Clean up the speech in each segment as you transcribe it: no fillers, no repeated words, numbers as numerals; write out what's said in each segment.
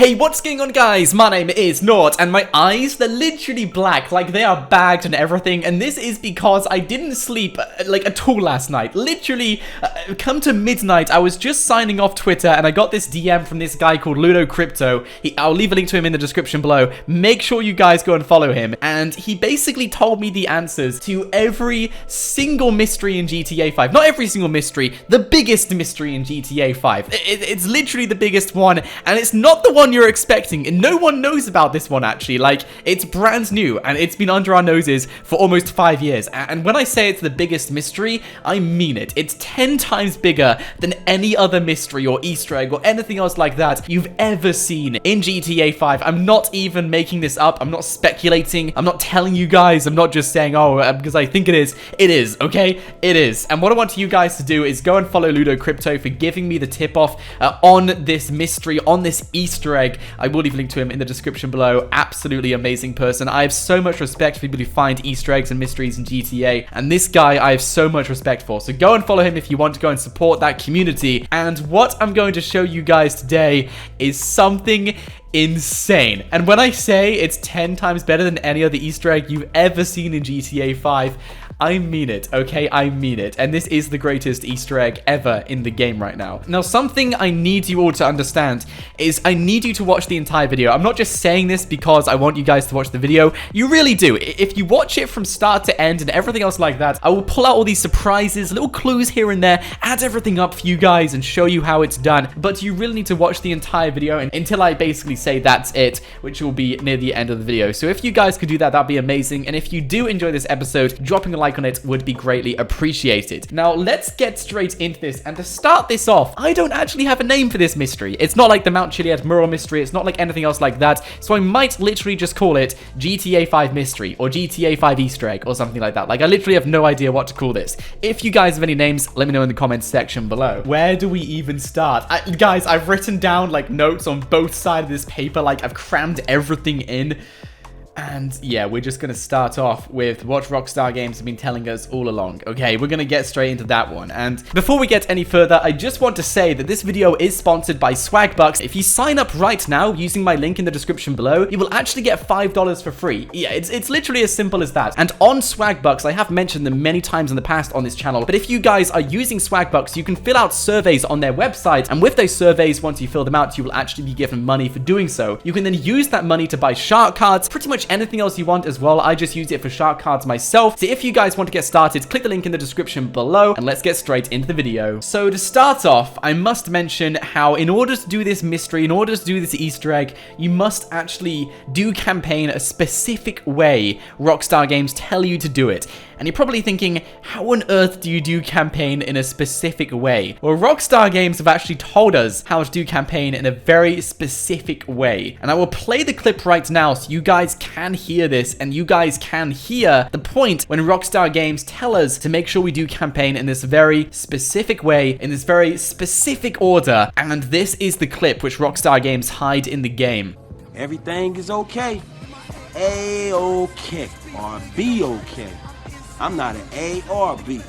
Hey, what's going on, guys? My name is Nort, and my eyes, they're literally black, like they are bagged and everything, and this is because I didn't sleep, like, at all last night. Literally, come to midnight, I was just signing off Twitter, and I got this DM from this guy called Ludo Crypto. I'll leave a link to him in the description below. Make sure you guys go and follow him, and he basically told me the answers to every single mystery in GTA 5. Not every single mystery, the biggest mystery in GTA 5. It's literally the biggest one, and it's not the one you're expecting, and no one knows about this one actually. Like, it's brand new and it's been under our noses for almost 5 years, and when I say it's the biggest mystery, I mean it. It's 10 times bigger than any other mystery or Easter egg or anything else like that you've ever seen in GTA 5. I'm not even making this up. I'm not speculating. I'm not telling you guys. I'm not just saying, oh, because I think it is. It is, okay? It is. And what I want you guys to do is go and follow Ludo Crypto for giving me the tip off on this mystery, on this Easter egg. I will leave a link to him in the description below. Absolutely amazing person. I have so much respect for people who find Easter eggs and mysteries in GTA, and this guy I have so much respect for. So go and follow him if you want to go and support that community. And what I'm going to show you guys today is something insane. And when I say it's 10 times better than any other Easter egg you've ever seen in GTA 5, I mean it, okay? I mean it. And this is the greatest Easter egg ever in the game right now. Now, something I need you all to understand is I need you to watch the entire video. I'm not just saying this because I want you guys to watch the video. You really do. If you watch it from start to end and everything else like that, I will pull out all these surprises, little clues here and there, add everything up for you guys and show you how it's done. But you really need to watch the entire video until I basically say that's it, which will be near the end of the video. So if you guys could do that, that'd be amazing. And if you do enjoy this episode, dropping a like on it would be greatly appreciated. Now, let's get straight into this. And to start this off, I don't actually have a name for this mystery. It's not like the Mount Chiliad mural mystery. It's not like anything else like that. So I might literally just call it GTA 5 mystery or GTA 5 Easter egg or something like that. Like, I literally have no idea what to call this. If you guys have any names, let me know in the comments section below. Where do we even start? Guys, I've written down like notes on both sides of this paper. Like, I've crammed everything in. And yeah, we're just going to start off with what Rockstar Games have been telling us all along. Okay, we're going to get straight into that one. And before we get any further, I just want to say that this video is sponsored by Swagbucks. If you sign up right now using my link in the description below, you will actually get $5 for free. Yeah, it's literally as simple as that. And on Swagbucks, I have mentioned them many times in the past on this channel, but if you guys are using Swagbucks, you can fill out surveys on their website. And with those surveys, once you fill them out, you will actually be given money for doing so. You can then use that money to buy shark cards, pretty much anything else you want as well. I just use it for shark cards myself. So if you guys want to get started, click the link in the description below and let's get straight into the video. So to start off, I must mention how in order to do this mystery, in order to do this Easter egg, you must actually do campaign a specific way Rockstar Games tell you to do it. And you're probably thinking, how on earth do you do campaign in a specific way? Well, Rockstar Games have actually told us how to do campaign in a very specific way. And I will play the clip right now so you guys can hear this and you guys can hear the point when Rockstar Games tell us to make sure we do campaign in this very specific way, in this very specific order. And this is the clip which Rockstar Games hide in the game. Everything is okay. A-okay. Or B-okay. I'm not an A or a B.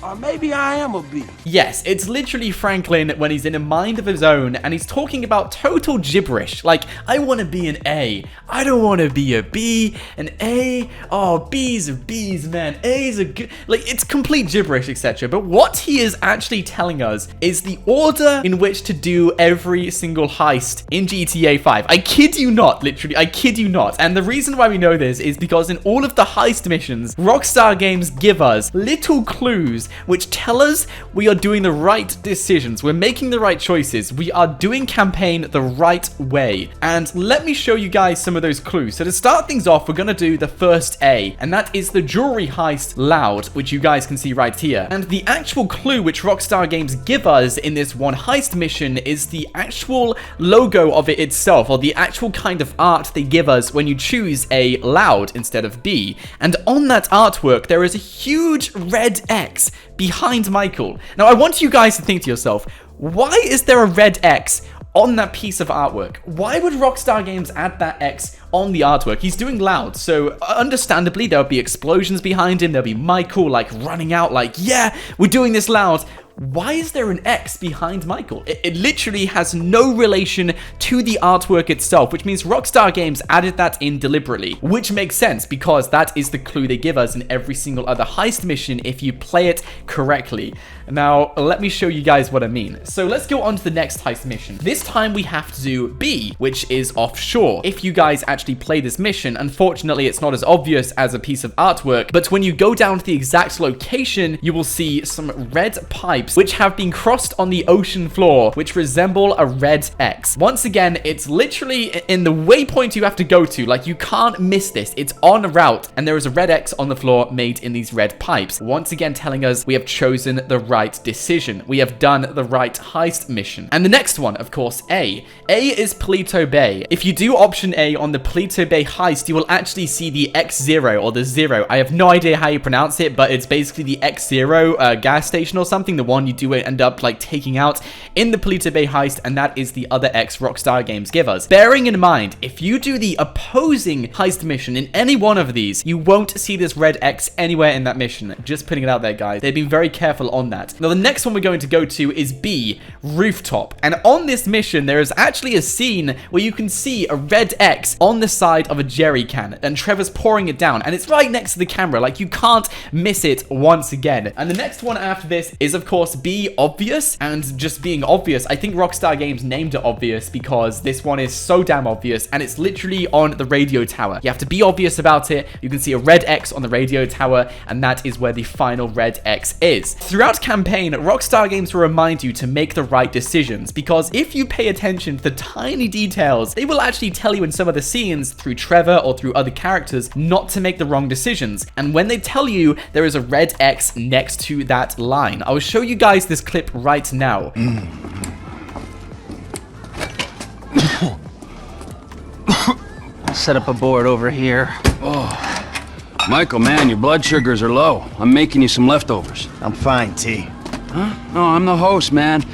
Or maybe I am a B. Yes, it's literally Franklin when he's in a mind of his own and he's talking about total gibberish. Like, I want to be an A. I don't want to be a B. An A. Oh, B's are B's, man. A's are good. Like, it's complete gibberish, etc. But what he is actually telling us is the order in which to do every single heist in GTA 5. I kid you not, literally. I kid you not. And the reason why we know this is because in all of the heist missions, Rockstar Games give us little clues which tell us we are doing the right decisions. We're making the right choices. We are doing campaign the right way. And let me show you guys some of those clues. So to start things off, we're going to do the first A, and that is the jewelry heist Loud, which you guys can see right here. And the actual clue which Rockstar Games give us in this one heist mission is the actual logo of it itself, or the actual kind of art they give us when you choose A, Loud, instead of B. And on that artwork, there is a huge red X behind Michael. Now, I want you guys to think to yourself, why is there a red X on that piece of artwork? Why would Rockstar Games add that X on the artwork? He's doing Loud, so understandably there'll be explosions behind him. There'll be Michael like running out like, yeah, we're doing this Loud. why is there an X behind Michael? It literally has no relation to the artwork itself, which means Rockstar Games added that in deliberately, which makes sense because that is the clue they give us in every single other heist mission if you play it correctly. Now, let me show you guys what I mean. So let's go on to the next heist mission. This time we have to do B, which is offshore. If you guys actually play this mission, unfortunately, it's not as obvious as a piece of artwork, but when you go down to the exact location, you will see some red pipes which have been crossed on the ocean floor, which resemble a red X. Once again, it's literally in the waypoint you have to go to. Like, you can't miss this. It's on route, and there is a red X on the floor made in these red pipes. Once again, telling us we have chosen the right decision. We have done the right heist mission. And the next one, of course, A. A is Paleto Bay. If you do option A on the Paleto Bay heist, you will actually see the X0 or the Zero. I have no idea how you pronounce it, but it's basically the X0 gas station or something, the one you do end up like taking out in the Paleto Bay heist, and that is the other X Rockstar Games give us. Bearing in mind, if you do the opposing heist mission in any one of these, you won't see this red X anywhere in that mission. Just putting it out there, guys. They've been very careful on that. Now, the next one we're going to go to is B, Rooftop. And on this mission, there is actually a scene where you can see a red X on the side of a jerry can, and Trevor's pouring it down, and it's right next to the camera. Like, you can't miss it once again. And the next one after this is, of course, B, Obvious. And just being obvious, I think Rockstar Games named it Obvious because this one is so damn obvious, and it's literally on the radio tower. You have to be obvious about it. You can see a red X on the radio tower, and that is where the final red X is. Throughout campaign, Rockstar Games will remind you to make the right decisions, because if you pay attention to the tiny details, they will actually tell you in some of the scenes through Trevor or through other characters not to make the wrong decisions. And when they tell you, there is a red X next to that line. I will show you guys this clip right now. Set up a board over here. Oh, Michael, man, your blood sugars are low. I'm making you some leftovers. I'm fine, T. Huh? No, I'm the host, man.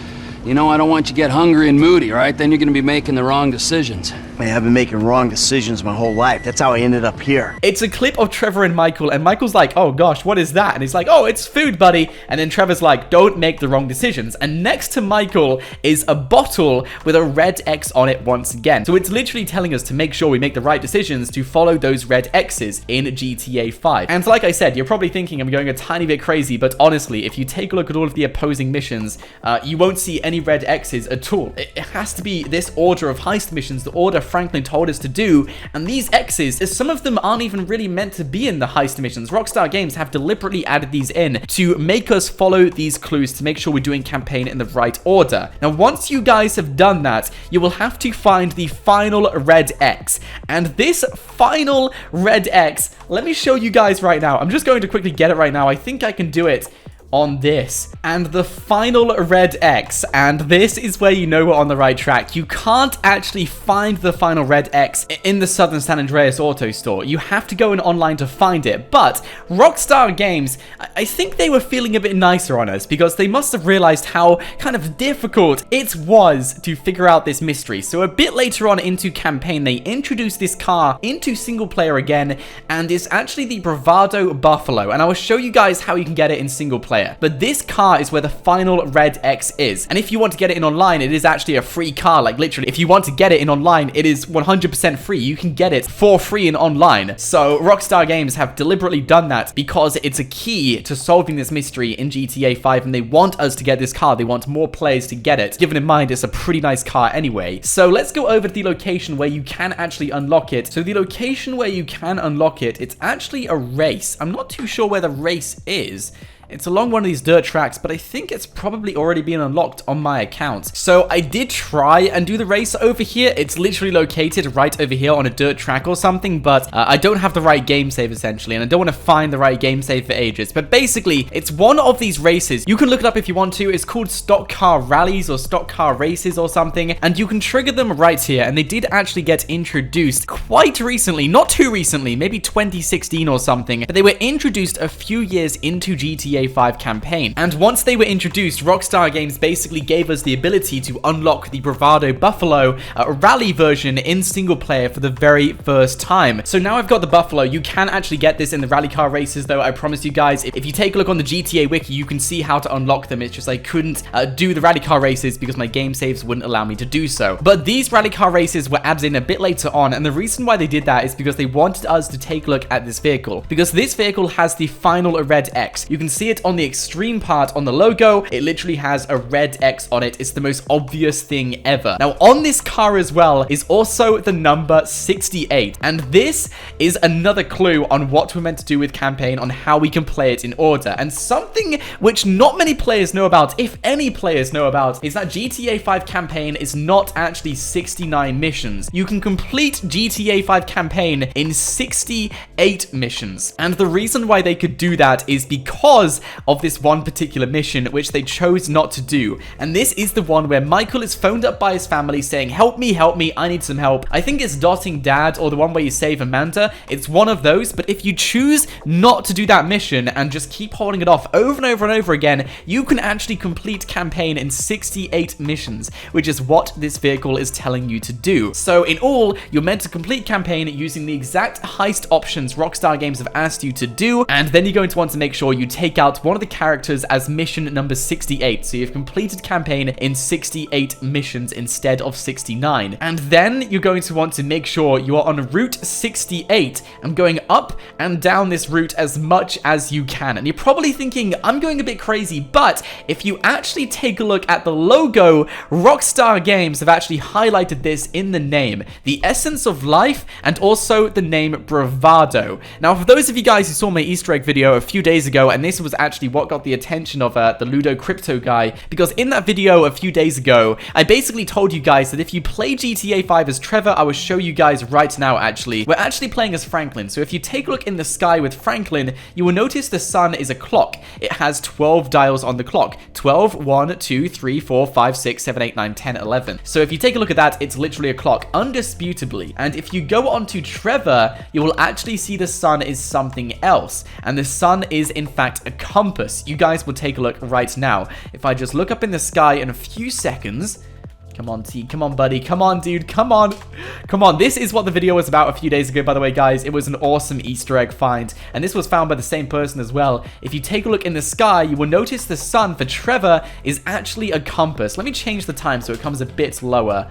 You know, I don't want you to get hungry and moody, all right? Then you're gonna be making the wrong decisions. Man, I've been making wrong decisions my whole life. That's how I ended up here. It's a clip of Trevor and Michael's like, oh gosh, what is that? And he's like, oh, it's food, buddy. And then Trevor's like, don't make the wrong decisions. And next to Michael is a bottle with a red X on it once again. So it's literally telling us to make sure we make the right decisions to follow those red X's in GTA 5. And like I said, you're probably thinking I'm going a tiny bit crazy, but honestly, if you take a look at all of the opposing missions, you won't see any red X's at all. It has to be this order of heist missions, the order Franklin told us to do, and these X's, some of them aren't even really meant to be in the heist missions. Rockstar Games have deliberately added these in to make us follow these clues to make sure we're doing campaign in the right order. Now, once you guys have done that, you will have to find the final red X, and this final red X, let me show you guys right now. I'm just going to quickly get it right now. I think I can do it on this. And the final red X, and this is where you know we're on the right track. You can't actually find the final red X in the Southern San Andreas auto store. You have to go in online to find it. But Rockstar Games, I think they were feeling a bit nicer on us because they must have realized how kind of difficult it was to figure out this mystery. So a bit later on into campaign, they introduced this car into single player again, and it's actually the Bravado Buffalo, and I will show you guys how you can get it in single player. But this car is where the final red X is. And if you want to get it in online, it is actually a free car. Like, literally, if you want to get it in online, it is 100% free. You can get it for free in online. So Rockstar Games have deliberately done that because it's a key to solving this mystery in GTA 5, and they want us to get this car. They want more players to get it, given in mind it's a pretty nice car anyway. So let's go over to the location where you can actually unlock it. So the location where you can unlock it, it's actually a race. I'm not too sure where the race is. It's along one of these dirt tracks, but I think it's probably already been unlocked on my account. So I did try and do the race over here. It's literally located right over here on a dirt track or something, but I don't have the right game save essentially, and I don't want to find the right game save for ages. But basically, it's one of these races. You can look it up if you want to. It's called Stock Car Rallies or Stock Car Races or something, and you can trigger them right here. And they did actually get introduced quite recently, not too recently, maybe 2016 or something, but they were introduced a few years into GTA GTA 5 campaign. And once they were introduced, Rockstar Games basically gave us the ability to unlock the Bravado Buffalo rally version in single player for the very first time. So now I've got the Buffalo. You can actually get this in the rally car races, though. I promise you guys, if you take a look on the GTA wiki, you can see how to unlock them. It's just I couldn't do the rally car races because my game saves wouldn't allow me to do so. But these rally car races were added in a bit later on, and the reason why they did that is because they wanted us to take a look at this vehicle, because this vehicle has the final red X. You can see it on the extreme part on the logo. It literally has a red X on it. It's the most obvious thing ever. Now on this car as well is also the number 68, and this is another clue on what we're meant to do with campaign, on how we can play it in order. And something which not many players know about, if any players know about, is that GTA 5 campaign is not actually 69 missions. You can complete GTA 5 campaign in 68 missions. And the reason why they could do that is because of this one particular mission which they chose not to do. And this is the one where Michael is phoned up by his family saying, help me, I need some help. I think it's Dotting Dad or the one where you save Amanda. It's one of those, but if you choose not to do that mission and just keep holding it off over and over and over again, you can actually complete campaign in 68 missions, which is what this vehicle is telling you to do. So in all, you're meant to complete campaign using the exact heist options Rockstar Games have asked you to do, and then you're going to want to make sure you take out one of the characters as mission number 68. So you've completed campaign in 68 missions instead of 69. And then you're going to want to make sure you are on Route 68 and going up and down this route as much as you can. And you're probably thinking, I'm going a bit crazy, but if you actually take a look at the logo, Rockstar Games have actually highlighted this in the name, the essence of life, and also the name Bravado. Now, for those of you guys who saw my Easter egg video a few days ago, and this was actually what got the attention of the Ludo Crypto guy, because in that video a few days ago, I basically told you guys that if you play GTA 5 as Trevor, I will show you guys right now actually. We're actually playing as Franklin, so if you take a look in the sky with Franklin, you will notice the sun is a clock. It has 12 dials on the clock. 12, 1, 2, 3, 4, 5, 6, 7, 8, 9, 10, 11. So if you take a look at that, it's literally a clock, undisputably. And if you go on to Trevor, you will actually see the sun is something else. And the sun is, in fact, a compass. You guys will take a look right now. If I just look up in the sky in a few seconds... Come on, T. Come on, buddy. Come on, dude. Come on. Come on. This is what the video was about a few days ago, by the way, guys. It was an awesome Easter egg find. And this was found by the same person as well. If you take a look in the sky, you will notice the sun for Trevor is actually a compass. Let me change the time so it comes a bit lower.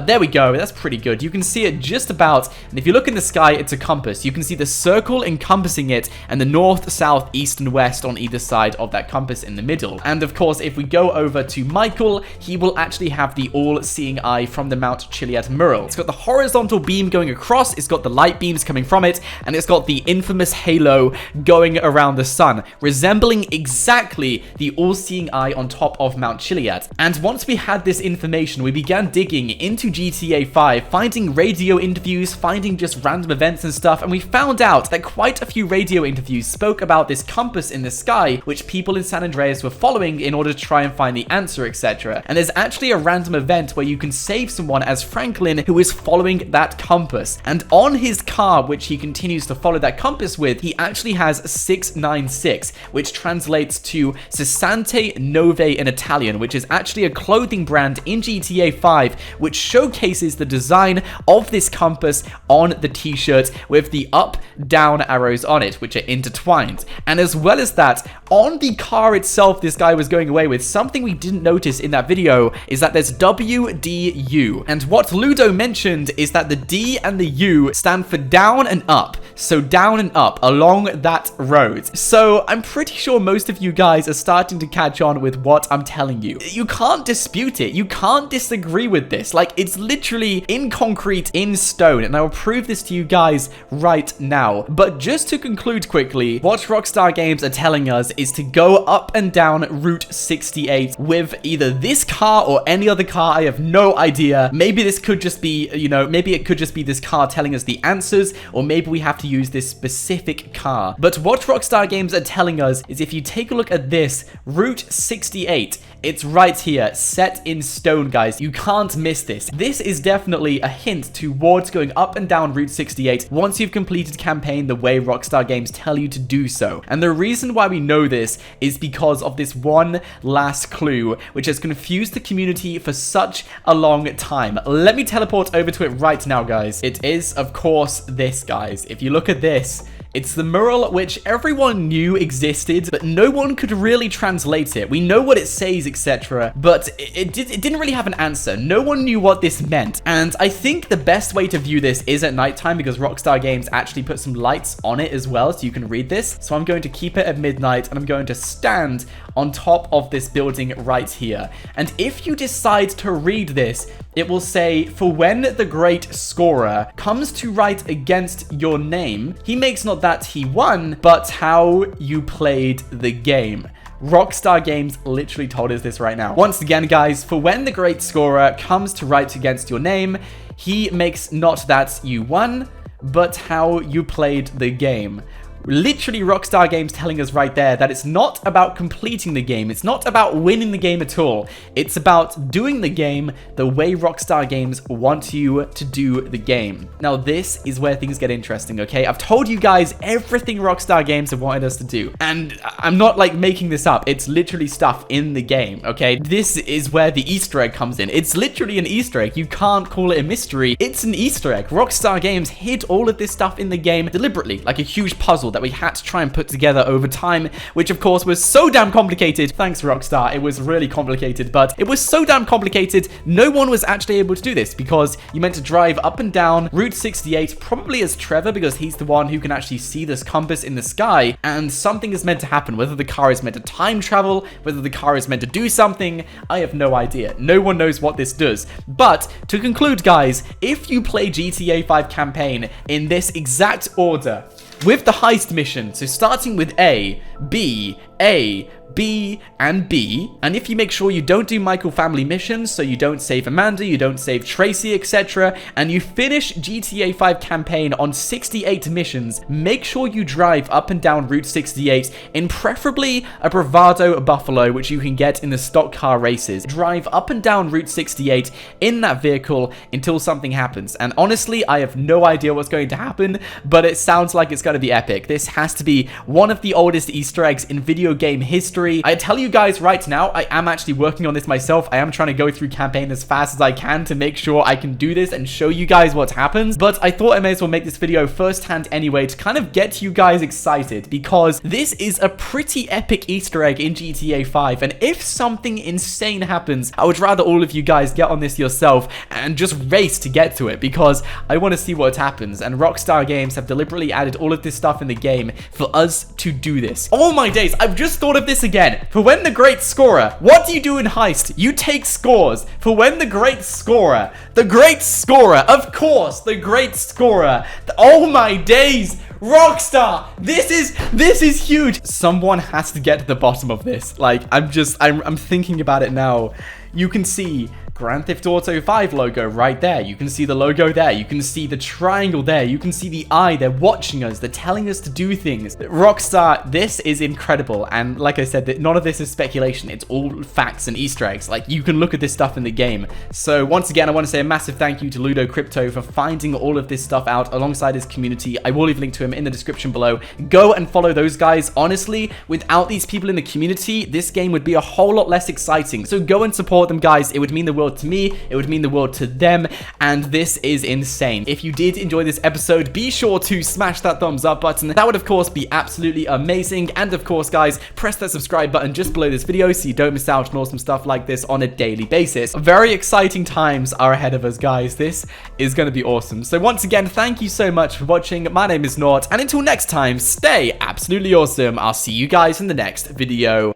There we go. That's pretty good. You can see it just about, and if you look in the sky, it's a compass. You can see the circle encompassing it and the north, south, east, and west on either side of that compass in the middle. And of course, if we go over to Michael, he will actually have the all-seeing eye from the Mount Chiliad mural. It's got the horizontal beam going across, it's got the light beams coming from it, and it's got the infamous halo going around the sun, resembling exactly the all-seeing eye on top of Mount Chiliad. And once we had this information, we began digging into GTA 5, finding radio interviews, finding just random events and stuff, and we found out that quite a few radio interviews spoke about this compass in the sky, which people in San Andreas were following in order to try and find the answer, etc. And there's actually a random event where you can save someone as Franklin who is following that compass. And on his car, which he continues to follow that compass with, he actually has 696, which translates to Sessante Nove in Italian, which is actually a clothing brand in GTA 5, which showcases the design of this compass on the t-shirt with the up-down arrows on it, which are intertwined. And as well as that, on the car itself this guy was going away with, something we didn't notice in that video is that there's WDU. And what Ludo mentioned is that the D and the U stand for down and up. So down and up along that road. So I'm pretty sure most of you guys are starting to catch on with what I'm telling you. You can't dispute it. You can't disagree with this. Like, it's literally in concrete, in stone, and I will prove this to you guys right now. But just to conclude quickly, what Rockstar Games are telling us is to go up and down Route 68 with either this car or any other car. I have no idea. Maybe this could just be, you know, maybe it could just be this car telling us the answers, or maybe we have to use this specific car. But what Rockstar Games are telling us is if you take a look at this, Route 68, It's right here, set in stone, guys. You can't miss this. This is definitely a hint towards going up and down Route 68 once you've completed campaign the way Rockstar Games tell you to do so. And the reason why we know this is because of this one last clue, which has confused the community for such a long time. Let me teleport over to it right now, guys. It is, of course, this, guys. If you look at this, it's the mural which everyone knew existed, but no one could really translate it. We know what it says, etc., but it didn't really have an answer. No one knew what this meant. And I think the best way to view this is at nighttime because Rockstar Games actually put some lights on it as well, so you can read this. So I'm going to keep it at midnight, and I'm going to stand on top of this building right here. And if you decide to read this, it will say, for when the great scorer comes to write against your name, he makes not that he won, but how you played the game. Rockstar Games literally told us this right now. Once again, guys, for when the great scorer comes to write against your name, he makes not that you won, but how you played the game. Literally, Rockstar Games telling us right there that it's not about completing the game. It's not about winning the game at all. It's about doing the game the way Rockstar Games want you to do the game. Now, this is where things get interesting, okay? I've told you guys everything Rockstar Games have wanted us to do. And I'm not, like, making this up. It's literally stuff in the game, okay? This is where the Easter egg comes in. It's literally an Easter egg. You can't call it a mystery. It's an Easter egg. Rockstar Games hid all of this stuff in the game deliberately, like a huge puzzle that we had to try and put together over time, which of course was so damn complicated. Thanks, Rockstar. It was really complicated, but it was so damn complicated, no one was actually able to do this because you meant to drive up and down Route 68, probably as Trevor, because he's the one who can actually see this compass in the sky, and something is meant to happen. Whether the car is meant to time travel, whether the car is meant to do something, I have no idea. No one knows what this does. But to conclude, guys, if you play GTA 5 campaign in this exact order, with the heist mission, so starting with A, B, and B, and if you make sure you don't do Michael family missions, so you don't save Amanda, you don't save Tracy, etc., and you finish GTA 5 campaign on 68 missions, make sure you drive up and down Route 68 in preferably a Bravado Buffalo, which you can get in the stock car races. Drive up and down Route 68 in that vehicle until something happens, and honestly, I have no idea what's going to happen, but it sounds like it's going to be epic. This has to be one of the oldest Easter eggs in video game history. I tell you guys right now, I am actually working on this myself. I am trying to go through campaign as fast as I can to make sure I can do this and show you guys what happens, but I thought I may as well make this video firsthand anyway to kind of get you guys excited, because this is a pretty epic Easter egg in GTA 5, and if something insane happens, I would rather all of you guys get on this yourself and just race to get to it, because I want to see what happens, and Rockstar Games have deliberately added all of this stuff in the game for us to do this. Oh my days, I've just thought of this again. For when the great scorer, what do you do in heist? You take scores. For when the great scorer, of course, the great scorer. Oh my days, Rockstar, this is huge. Someone has to get to the bottom of this. Like, I'm thinking about it now. You can see Grand Theft Auto 5 logo right there. You can see the logo there. You can see the triangle there. You can see the eye. They're watching us. They're telling us to do things. Rockstar, this is incredible. And like I said, none of this is speculation. It's all facts and Easter eggs. Like, you can look at this stuff in the game. So once again, I want to say a massive thank you to Ludo Crypto for finding all of this stuff out alongside his community. I will leave a link to him in the description below. Go and follow those guys. Honestly, without these people in the community, this game would be a whole lot less exciting. So go and support them, guys. It would mean the world to me, it would mean the world to them, and this is insane. If you did enjoy this episode, be sure to smash that thumbs up button. That would of course be absolutely amazing, and of course guys, press that subscribe button just below this video so you don't miss out on awesome stuff like this on a daily basis. Very exciting times are ahead of us, guys. This is going to be awesome. So once again, thank you so much for watching. My name is Nort, and until next time, stay absolutely awesome. I'll see you guys in the next video.